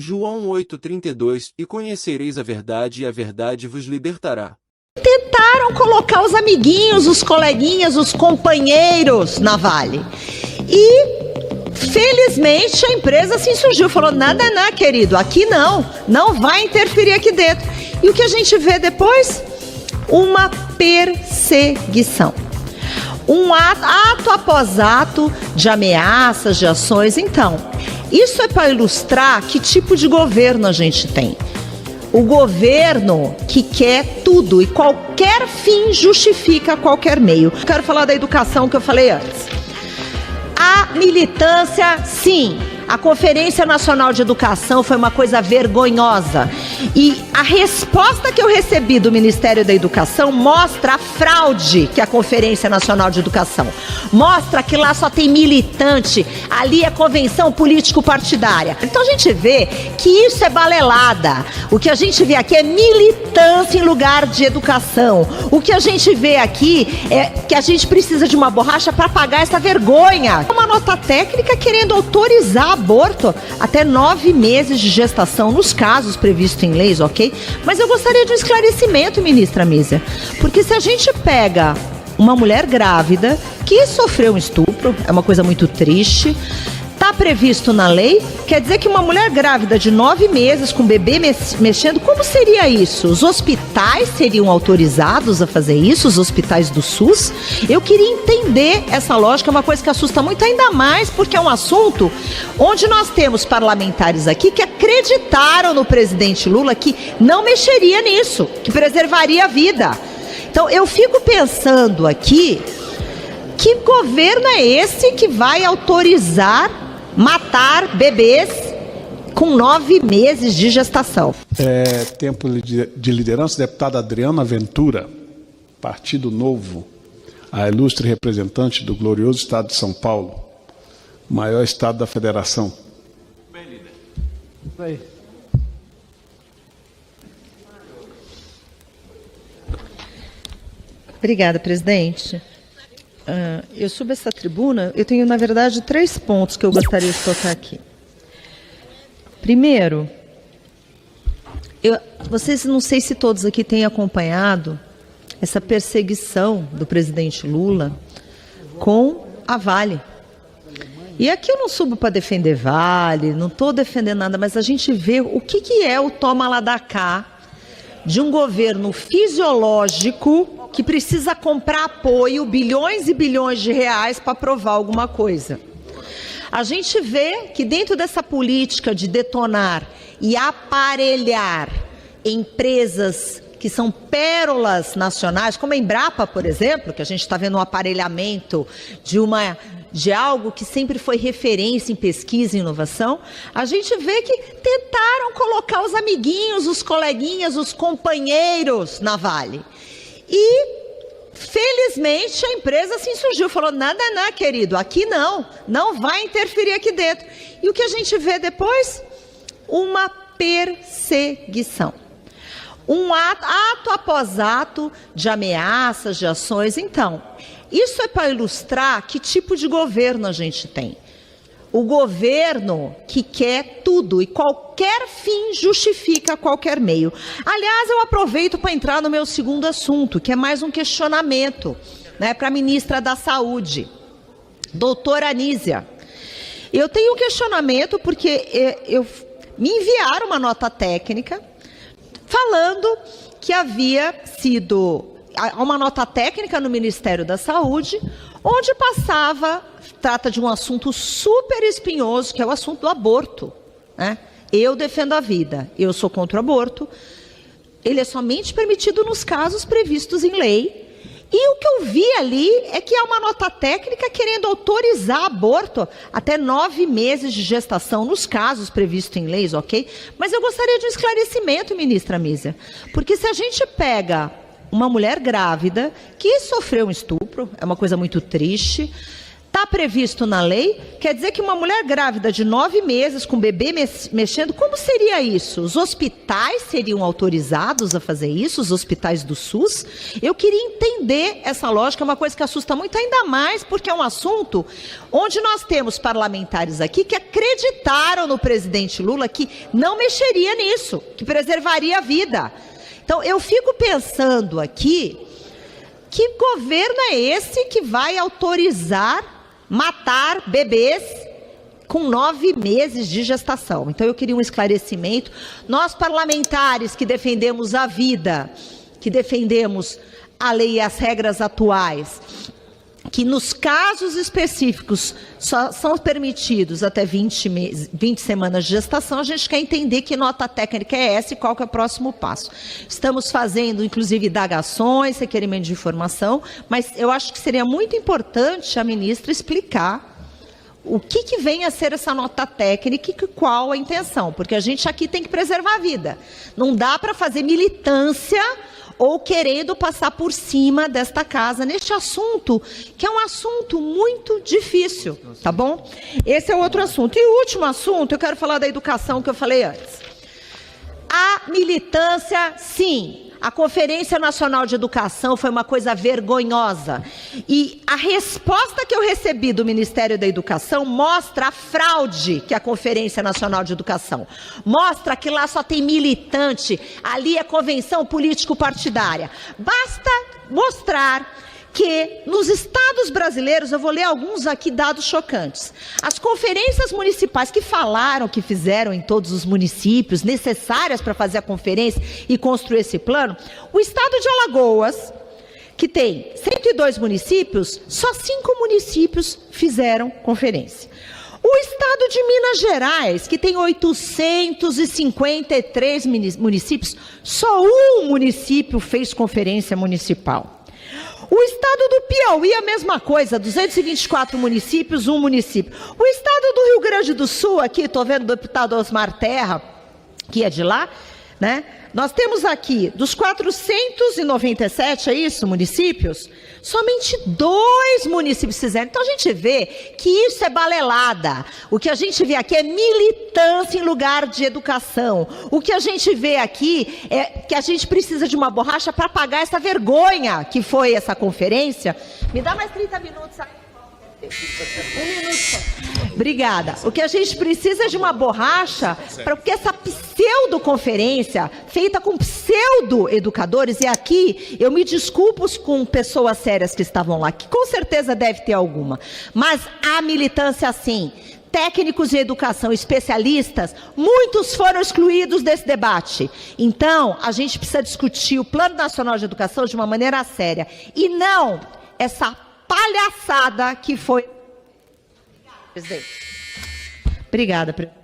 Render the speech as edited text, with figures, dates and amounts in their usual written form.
João 8,32 E conhecereis a verdade, e a verdade vos libertará. Tentaram colocar os amiguinhos, os coleguinhas, os companheiros na Vale. E, felizmente, a empresa se insurgiu. Falou, nada, querido, aqui não vai interferir aqui dentro. E o que a gente vê depois? Uma perseguição. Um ato após ato de ameaças, de ações. Então, isso é para ilustrar que tipo de governo a gente tem. O governo que quer tudo e qualquer fim justifica qualquer meio. Quero falar da educação que eu falei antes. A militância, sim. A Conferência Nacional de Educação foi uma coisa vergonhosa. E a resposta que eu recebi do Ministério da Educação mostra a fraude que é a Conferência Nacional de Educação. Mostra que lá só tem militante, ali é convenção político-partidária. Então a gente vê que isso é balelada. O que a gente vê aqui é militância em lugar de educação. O que a gente vê aqui é que a gente precisa de uma borracha para pagar essa vergonha. Uma nota técnica querendo autorizar aborto até 9 meses de gestação nos casos previstos em leis, ok? Mas eu gostaria de um esclarecimento, ministra Mísia, porque se a gente pega uma mulher grávida que sofreu um estupro, é uma coisa muito triste, está previsto na lei, quer dizer que uma mulher grávida de 9 meses com o bebê mexendo, como seria isso? Os hospitais seriam autorizados a fazer isso? Os hospitais do SUS? Eu queria entender essa lógica, é uma coisa que assusta muito, ainda mais porque é um assunto onde nós temos parlamentares aqui que acreditaram no presidente Lula que não mexeria nisso, que preservaria a vida. Então eu fico pensando aqui, que governo é esse que vai autorizar matar bebês com 9 meses de gestação? Tempo de liderança, deputada Adriana Ventura, Partido Novo, a ilustre representante do glorioso estado de São Paulo, maior estado da federação. Bem, líder. Isso aí. Obrigada, presidente. Eu subo essa tribuna, eu tenho, na verdade, 3 pontos que eu gostaria de tocar aqui. Primeiro, vocês, não sei se todos aqui têm acompanhado essa perseguição do presidente Lula com a Vale. E aqui eu não subo para defender Vale, não estou defendendo nada, mas a gente vê o que é o toma lá da cá de um governo fisiológico que precisa comprar apoio, bilhões e bilhões de reais para aprovar alguma coisa. A gente vê que dentro dessa política de detonar e aparelhar empresas que são pérolas nacionais, como a Embrapa, por exemplo, que a gente está vendo um aparelhamento de algo que sempre foi referência em pesquisa e inovação, a gente vê que tentaram colocar os amiguinhos, os coleguinhas, os companheiros na Vale. E, felizmente, a empresa se insurgiu, falou, nada, querido, aqui não vai interferir aqui dentro. E o que a gente vê depois? Uma perseguição. Um ato após ato de ameaças, de ações. Então, isso é para ilustrar que tipo de governo a gente tem. O governo que quer tudo e qualquer fim justifica qualquer meio. Aliás, eu aproveito para entrar no meu segundo assunto, que é mais um questionamento, né, para a ministra da Saúde, doutora Anísia. Eu tenho um questionamento porque me enviaram uma nota técnica falando que havia sido uma nota técnica no Ministério da Saúde, onde trata de um assunto super espinhoso, que é o assunto do aborto, né? Eu defendo a vida, eu sou contra o aborto, ele é somente permitido nos casos previstos em lei, e o que eu vi ali é que há uma nota técnica querendo autorizar aborto até 9 meses de gestação nos casos previstos em leis, ok? Mas eu gostaria de um esclarecimento, ministra Mísia, porque se a gente pega uma mulher grávida que sofreu um estupro, é uma coisa muito triste, está está previsto na lei, quer dizer que uma mulher grávida de 9 meses, com bebê mexendo, como seria isso? Os hospitais seriam autorizados a fazer isso, os hospitais do SUS? Eu queria entender essa lógica, é uma coisa que assusta muito, ainda mais porque é um assunto onde nós temos parlamentares aqui que acreditaram no presidente Lula que não mexeria nisso, que preservaria a vida. Então, eu fico pensando aqui, que governo é esse que vai autorizar matar bebês com 9 meses de gestação? Então, eu queria um esclarecimento. Nós, parlamentares que defendemos a vida, que defendemos a lei e as regras atuais, que nos casos específicos só são permitidos até 20 semanas de gestação, a gente quer entender que nota técnica é essa e qual que é o próximo passo. Estamos fazendo, inclusive, indagações, requerimento de informação, mas eu acho que seria muito importante a ministra explicar o que vem a ser essa nota técnica e qual a intenção, porque a gente aqui tem que preservar a vida. Não dá para fazer militância ou querendo passar por cima desta casa neste assunto, que é um assunto muito difícil, tá bom? Esse é outro assunto. E o último assunto, eu quero falar da educação que eu falei antes. A militância, sim. A Conferência Nacional de Educação foi uma coisa vergonhosa. E a resposta que eu recebi do Ministério da Educação mostra a fraude que é a Conferência Nacional de Educação. Mostra que lá só tem militante, ali é convenção político-partidária. Basta mostrar que nos estados brasileiros, eu vou ler alguns aqui dados chocantes, as conferências municipais que falaram, que fizeram em todos os municípios, necessárias para fazer a conferência e construir esse plano, o estado de Alagoas, que tem 102 municípios, só 5 municípios fizeram conferência. O estado de Minas Gerais, que tem 853 municípios, só um município fez conferência municipal. O estado do Piauí, a mesma coisa, 224 municípios, um município. O estado do Rio Grande do Sul, aqui, estou vendo o deputado Osmar Terra, que é de lá, né? Nós temos aqui, dos 497, é isso, municípios, somente 2 municípios fizeram. Então a gente vê que isso é balelada. O que a gente vê aqui é militância em lugar de educação. O que a gente vê aqui é que a gente precisa de uma borracha para apagar essa vergonha que foi essa conferência. Me dá mais 30 minutos aí. 1 minuto só. Obrigada. O que a gente precisa é de uma borracha, porque essa pseudo-conferência, feita com pseudo-educadores, e aqui eu me desculpo com pessoas sérias que estavam lá, que com certeza deve ter alguma, mas a militância sim. Técnicos de educação, especialistas, muitos foram excluídos desse debate. Então, a gente precisa discutir o Plano Nacional de Educação de uma maneira séria, e não essa palhaçada que foi. Presidente. Obrigada, presidente.